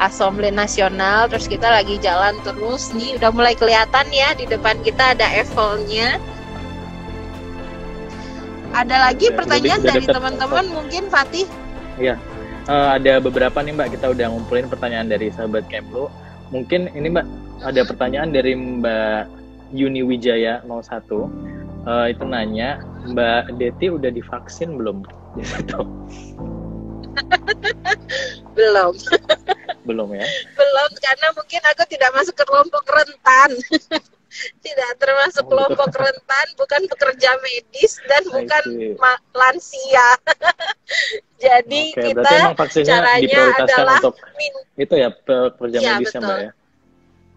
Assemblée Nationale. Terus kita lagi jalan terus, nih udah mulai kelihatan ya, di depan kita ada Eiffel-nya. Ada lagi pertanyaan dari teman-teman mungkin, Fatih? Iya, ada beberapa nih Mbak, kita udah ngumpulin pertanyaan dari sahabat Kemlu. Mungkin ini Mbak, ada pertanyaan dari Mbak Yuni Wijaya 01. Itu nanya, Mbak Deti udah divaksin belum? Gitu. Belum ya? Belum, karena mungkin aku tidak masuk ke kelompok rentan. Tidak termasuk kelompok rentan, bukan pekerja medis dan bukan lansia. Jadi kita caranya adalah itu ya, pekerja medis ya Mbak ya?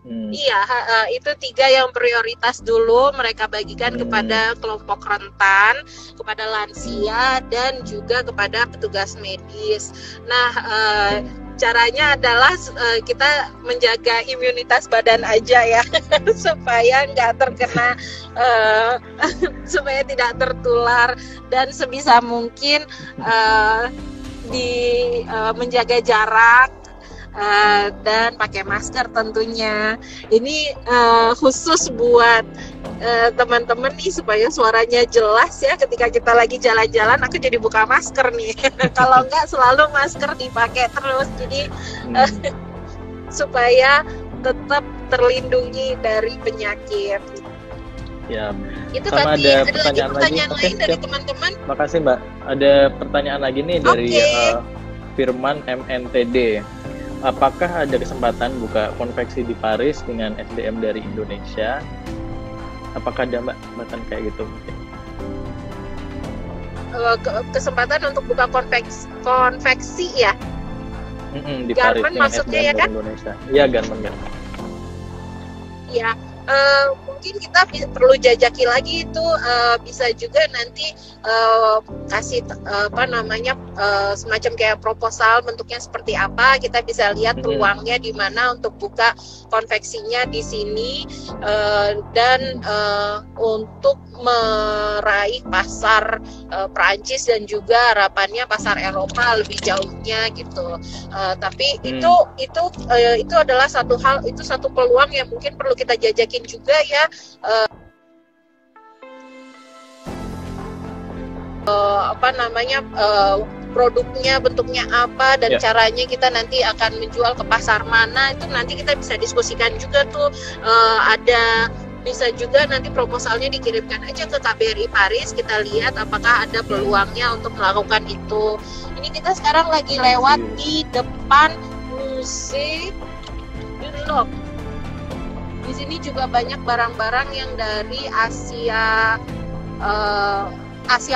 Iya, itu 3 yang prioritas dulu mereka bagikan kepada kelompok rentan, kepada lansia, dan juga kepada petugas medis. Nah, caranya adalah kita menjaga imunitas badan aja ya, supaya nggak terkena, supaya tidak tertular, dan sebisa mungkin menjaga jarak. Dan pakai masker tentunya. Ini khusus buat teman-teman nih, supaya suaranya jelas ya ketika kita lagi jalan-jalan. Aku jadi buka masker nih. Kalau enggak selalu masker dipakai terus. Jadi supaya tetap terlindungi dari penyakit. Ya. Itu sama ada pertanyaan lain dari teman-teman. Makasih Mbak. Ada pertanyaan lagi nih dari Firman MNTD. Apakah ada kesempatan buka konveksi di Paris dengan SDM dari Indonesia? Apakah ada Mbak kesempatan kayak gitu mungkin? Kesempatan untuk buka konveksi ya? Di Paris dengan maksudnya SDM ya kan? Indonesia. Iya, garment. Ya, mungkin kita perlu jajaki lagi itu, bisa juga nanti kasih semacam kayak proposal, bentuknya seperti apa. Kita bisa lihat peluangnya di mana untuk buka konveksinya di sini, dan untuk meraih pasar Perancis dan juga harapannya pasar Eropa lebih jauhnya gitu. Tapi itu adalah satu peluang yang mungkin perlu kita jajakin juga ya. Produknya bentuknya apa dan caranya kita nanti akan menjual ke pasar mana, itu nanti kita bisa diskusikan juga tuh. Bisa juga nanti proposalnya dikirimkan aja ke KBRI Paris, kita lihat apakah ada peluangnya untuk melakukan itu. Ini kita sekarang lagi lewat di depan Musée du Louvre. Di sini juga banyak barang-barang yang dari Asia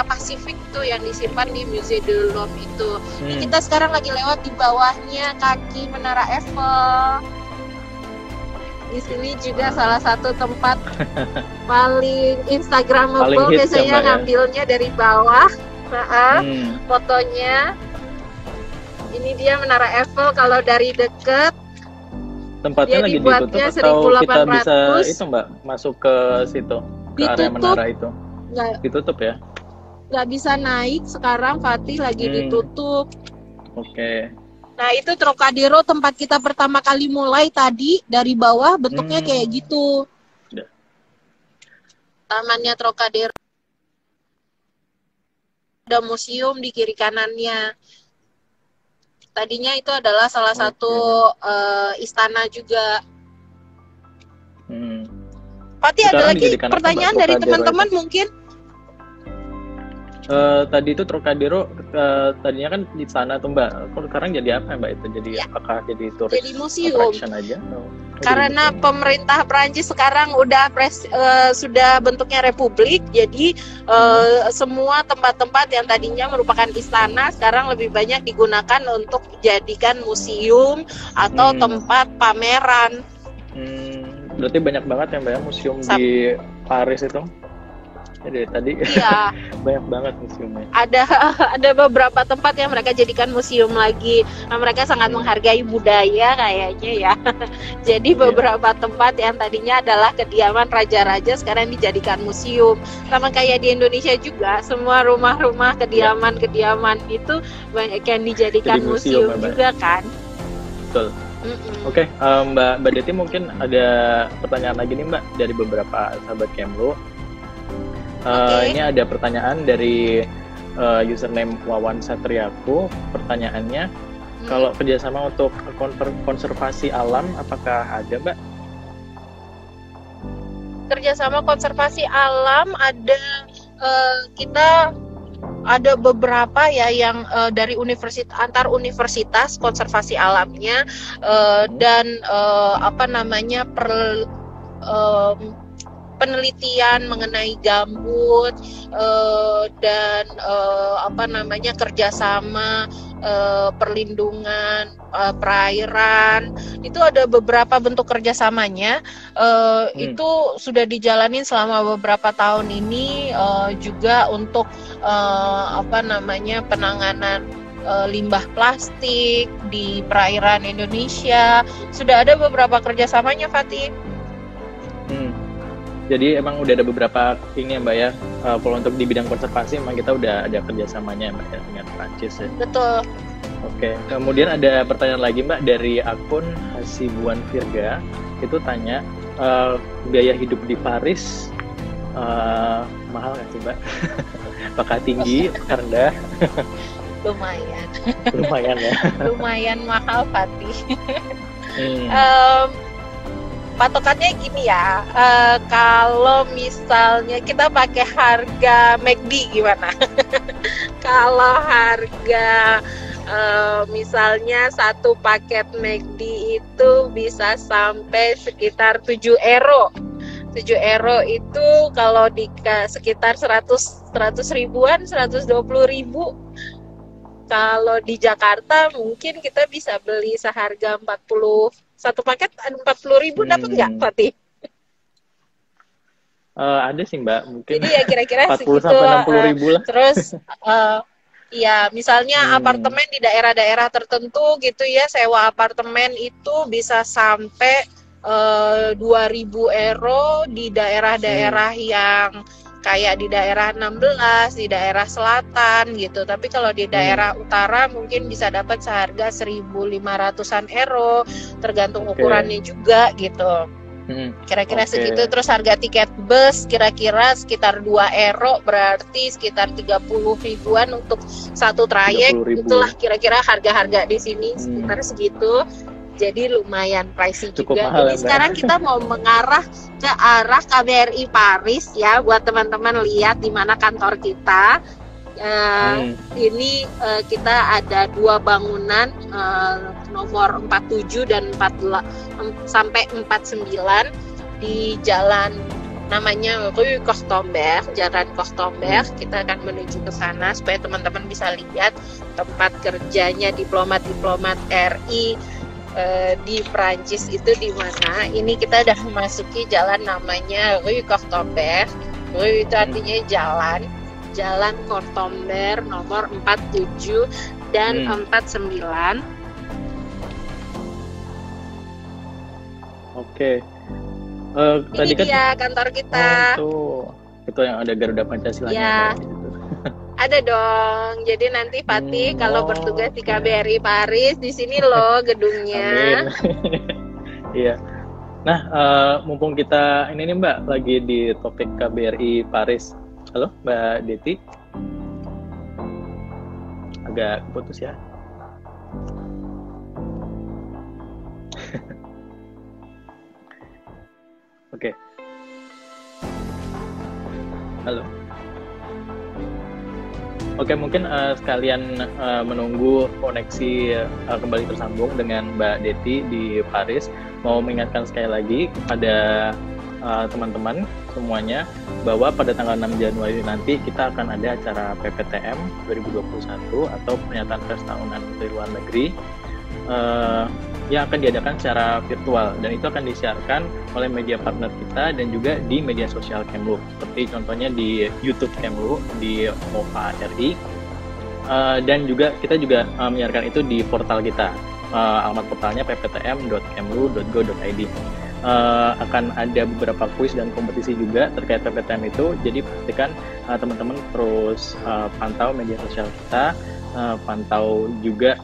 Pasifik tuh yang disimpan di Musée du Louvre itu. Ini kita sekarang lagi lewat di bawahnya kaki Menara Eiffel. Di sini juga salah satu tempat paling Instagramable, Paling hits ya, biasanya Mbak, ya? ngambilnya dari bawah. Fotonya. Ini dia Menara Eiffel kalau dari deket. Tempatnya Dia lagi dibuatnya ditutup atau kita bisa 1800. itu Mbak masuk ke situ, ke area Ditutup. menara itu? Nggak, Ditutup ya? nggak bisa naik sekarang, Fatih, lagi ditutup. Oke. Nah, itu Trocadero tempat kita pertama kali mulai tadi, dari bawah bentuknya kayak gitu. Udah. Tamannya Trocadero. Ada museum di kiri kanannya. Tadinya itu adalah salah satu istana juga. Fatih, ada Sekarang lagi dijadikan apa, pertanyaan Mbak, dari Trocadero teman-teman itu? mungkin? Tadi itu Trocadero tadinya kan di sana tuh Mbak. Kok sekarang jadi apa ya Mbak itu? Jadi apakah jadi turis Jadi museum. attraction aja? Karena pemerintah Perancis sekarang udah sudah bentuknya republik, jadi semua tempat-tempat yang tadinya merupakan istana sekarang lebih banyak digunakan untuk dijadikan museum atau tempat pameran. Berarti banyak banget ya Mbak ya museum di Paris itu? Jadi tadi iya. banyak banget museumnya. Ada beberapa tempat yang mereka jadikan museum lagi. Nah, mereka sangat menghargai budaya kayaknya ya. Jadi beberapa tempat yang tadinya adalah kediaman raja-raja sekarang dijadikan museum. Sama kayak di Indonesia juga, semua rumah-rumah kediaman-kediaman itu banyak yang dijadikan jadi museum juga kan. Betul. Oke, Mbak Deti mungkin ada pertanyaan lagi nih Mbak dari beberapa sahabat Kemlu. Ini ada pertanyaan dari username Wawan Satriaku. Pertanyaannya, kalau kerjasama untuk konservasi alam, apakah ada Mbak? Kerjasama konservasi alam ada, kita ada beberapa ya yang dari antar universitas konservasi alamnya dan penelitian mengenai gambut dan kerjasama perlindungan perairan. Itu ada beberapa bentuk kerjasamanya. Itu sudah dijalanin selama beberapa tahun ini, juga untuk penanganan limbah plastik di perairan Indonesia. Sudah ada beberapa kerjasamanya, Fatih. Jadi emang udah ada beberapa ini ya Mbak ya, kalau untuk di bidang konservasi emang kita udah ada kerjasamanya Mbak ya dengan Prancis ya. Betul. Oke, kemudian ada pertanyaan lagi Mbak dari akun Hasibuan Virga. Itu tanya, biaya hidup di Paris mahal nggak sih Mbak? Apakah tinggi, apakah rendah? Lumayan. Lumayan ya? Lumayan mahal, Fatih. Patokannya gini ya, kalau misalnya kita pakai harga McD gimana? Kalau harga misalnya satu paket McD itu bisa sampai sekitar 7 euro. 7 euro itu kalau di sekitar 100 ribuan, 120 ribu. Kalau di Jakarta mungkin kita bisa beli seharga 40, satu paket 40 ribu, dapat nggak, Fatih? Ada sih Mbak, mungkin. Jadi ya kira-kira 40 segitu. Sampai 60 ribu lah. Terus ya misalnya apartemen di daerah-daerah tertentu gitu ya, sewa apartemen itu bisa sampai 2.000 euro di daerah-daerah yang kayak di daerah 16, di daerah selatan gitu. Tapi kalau di daerah utara mungkin bisa dapat seharga 1.500-an euro, tergantung ukurannya juga gitu. Kira-kira segitu. Terus harga tiket bus kira-kira sekitar 2 euro, berarti sekitar 30 ribuan untuk satu trayek. Itulah kira-kira harga-harga di sini sekitar segitu. Jadi lumayan pricey juga. Jadi sekarang kita mau mengarah ke arah KBRI Paris ya, buat teman-teman lihat di mana kantor kita. Ini kita ada 2 bangunan, nomor 47 dan 48 sampai 49 di jalan namanya Rue Costomber, Jalan Costomber. Kita akan menuju ke sana supaya teman-teman bisa lihat tempat kerjanya diplomat-diplomat RI di Prancis itu di mana? Ini kita udah memasuki jalan namanya Rue Cortomber. Rue itu artinya Jalan Cortomber nomor 47 dan 49. Oke. Ini dia kantor kita. Itu yang ada Garuda Pancasila-nya. Ya. Ada dong. Jadi nanti Fatih kalau bertugas di KBRI Paris, di sini loh gedungnya. Amin. Iya. Nah, mumpung kita ini nih Mbak lagi di topik KBRI Paris. Halo Mbak Deti. Agak putus ya. Oke. Halo. Oke, mungkin sekalian menunggu koneksi kembali tersambung dengan Mbak Deti di Paris, mau mengingatkan sekali lagi kepada teman-teman semuanya bahwa pada tanggal 6 Januari nanti kita akan ada acara PPTM 2021 atau pernyataan pers tahunan Menteri Luar Negeri yang akan diadakan secara virtual, dan itu akan disiarkan oleh media partner kita dan juga di media sosial Kemlu, seperti contohnya di YouTube Kemlu, di MOFA RI, dan juga kita juga menyiarkan itu di portal kita, alamat portalnya pptm.kemlu.go.id. Akan ada beberapa kuis dan kompetisi juga terkait PPTM itu, jadi pastikan teman-teman terus pantau media sosial kita, pantau juga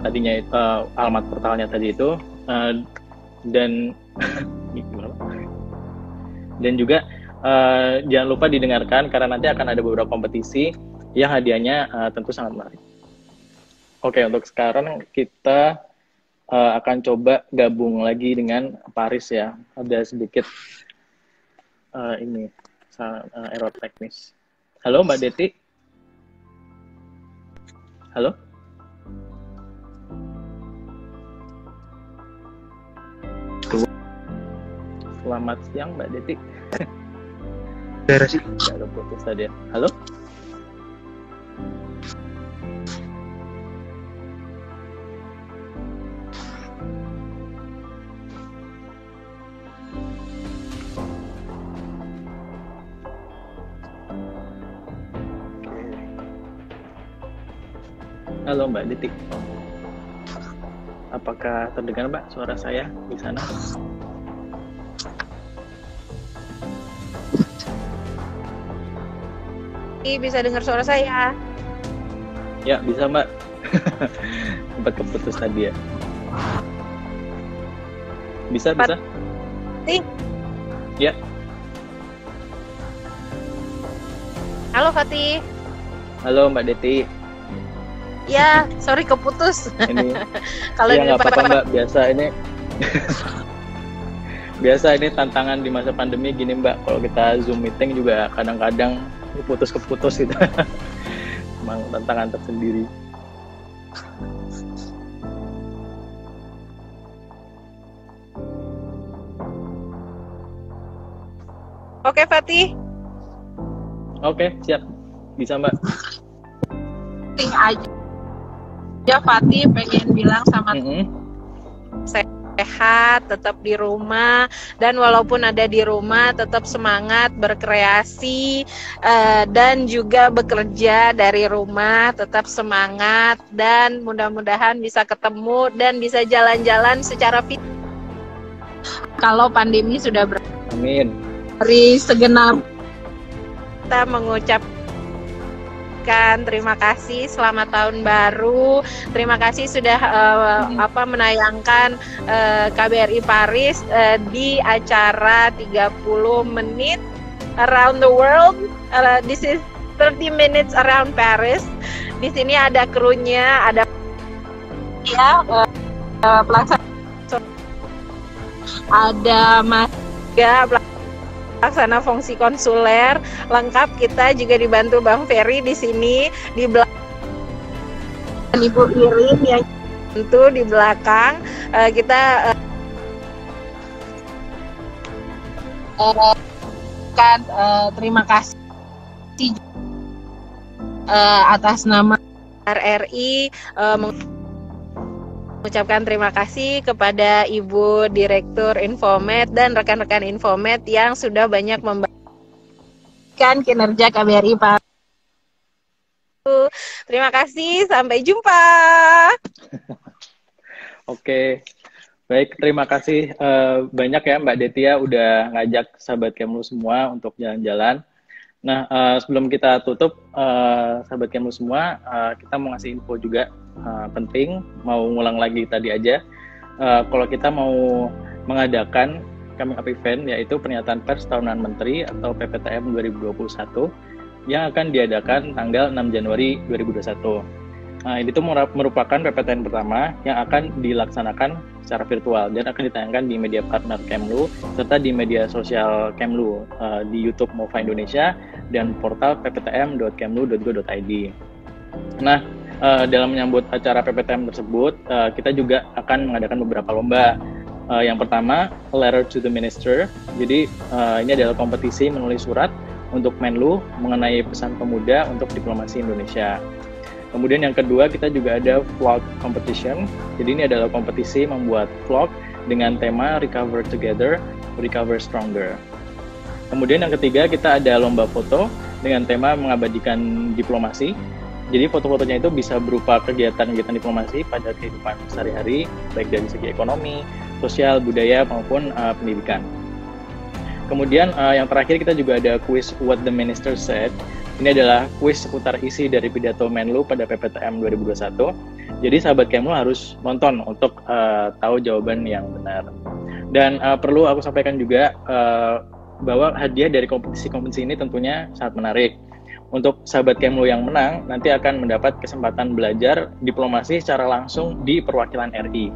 tadinya alamat portalnya tadi itu, dan juga jangan lupa didengarkan karena nanti akan ada beberapa kompetisi yang hadiahnya tentu sangat menarik. Oke, untuk sekarang kita akan coba gabung lagi dengan Paris ya. Ada sedikit error teknis. Halo Mbak Deti. Halo. Selamat siang Mbak Deti. Beres sih. Ada putus tadi ya. Halo. Halo Mbak Deti. Apakah terdengar Mbak suara saya di sana? Bisa dengar suara saya? Ya, bisa Mbak. Sempat keputus tadi ya. Bisa. Fatih. Ya. Halo Fatih. Halo Mbak Deti. Ya, sorry keputus. Ini. Kalau ya nggak apa-apa Mbak, biasa ini. Biasa ini tantangan di masa pandemi gini Mbak. Kalau kita Zoom meeting juga kadang-kadang putus-keputus gitu. Emang tantangan tersendiri. Oke Fatih. Oke, siap. Bisa Mbak. Ting aja Fatih pengen bilang sama sehat, tetap di rumah, dan walaupun ada di rumah tetap semangat berkreasi dan juga bekerja dari rumah, tetap semangat, dan mudah-mudahan bisa ketemu dan bisa jalan-jalan secara fit kalau pandemi sudah berakhir. Amin. Dari segenap kita mengucapkan terima kasih, selamat tahun baru. Terima kasih sudah menayangkan KBRI Paris di acara 30 menit around the world. This is 30 minutes around Paris. Di sini ada krunya, ada pelaksana, ada pelaksana fungsi konsuler lengkap. Kita juga dibantu Bang Ferry di sini, di belakang Ibu Irin yang tentu di belakang kita terima kasih atas nama RRI ucapkan terima kasih kepada Ibu Direktur Infomed dan rekan-rekan Infomed yang sudah banyak membagikan kinerja KBRI Pak. Terima kasih, sampai jumpa. Oke, baik, terima kasih banyak ya Mbak Detia udah ngajak sahabat Kemlu semua untuk jalan-jalan. Nah, sebelum kita tutup, sahabat Kemlu semua, kita mau ngasih info juga penting, mau ngulang lagi tadi aja. Kalau kita mau mengadakan coming up event, yaitu pernyataan pers tahunan Menteri atau PPTM 2021, yang akan diadakan tanggal 6 Januari 2021. Nah, ini tuh merupakan PPTN pertama yang akan dilaksanakan secara virtual dan akan ditayangkan di media partner Kemlu serta di media sosial Kemlu di YouTube MOFA Indonesia dan portal pptm.kemlu.go.id. Nah, dalam menyambut acara PPTM tersebut, kita juga akan mengadakan beberapa lomba. Yang pertama, Letter to the Minister. Jadi, ini adalah kompetisi menulis surat untuk Menlu mengenai pesan pemuda untuk diplomasi Indonesia. Kemudian yang kedua, kita juga ada vlog competition. Jadi ini adalah kompetisi membuat vlog dengan tema Recover Together, Recover Stronger. Kemudian yang ketiga, kita ada lomba foto dengan tema mengabadikan diplomasi. Jadi foto-fotonya itu bisa berupa kegiatan-kegiatan diplomasi pada kehidupan sehari-hari, baik dari segi ekonomi, sosial, budaya, maupun pendidikan. Kemudian yang terakhir kita juga ada quiz What the Minister Said. Ini adalah quiz seputar isi dari pidato Menlu pada PPTM 2021. Jadi sahabat Kemlu harus nonton untuk tahu jawaban yang benar. Dan perlu aku sampaikan juga bahwa hadiah dari kompetisi ini tentunya sangat menarik. Untuk sahabat Kemlu yang menang, nanti akan mendapat kesempatan belajar diplomasi secara langsung di perwakilan RI.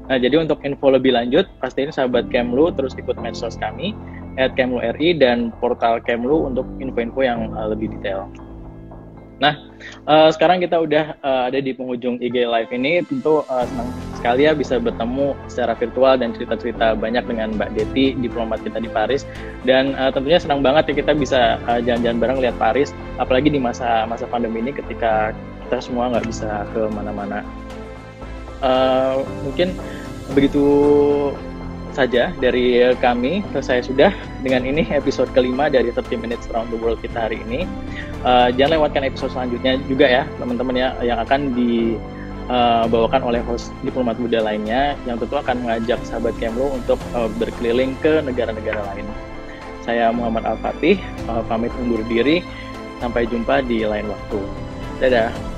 Nah, jadi untuk info lebih lanjut, pastiin sahabat Kemlu terus ikut medsos kami, @KemluRI dan portal Kemlu untuk info-info yang lebih detail. Nah, sekarang kita udah ada di penghujung IG Live ini, tentu senang sekali ya bisa bertemu secara virtual dan cerita-cerita banyak dengan Mbak Deti, diplomat kita di Paris. Dan tentunya senang banget ya kita bisa jalan-jalan bareng lihat Paris, apalagi di masa pandemi ini ketika kita semua nggak bisa ke mana-mana. Mungkin begitu saja dari kami. Selesai sudah dengan ini episode kelima dari 30 Minutes Around the World kita hari ini. Jangan lewatkan episode selanjutnya juga ya teman-teman ya, yang akan dibawakan oleh host diplomat muda lainnya yang tentu akan mengajak sahabat Kemlu untuk berkeliling ke negara-negara lain. Saya Muhammad Al-Fatih, pamit undur diri. Sampai jumpa di lain waktu. Dadah.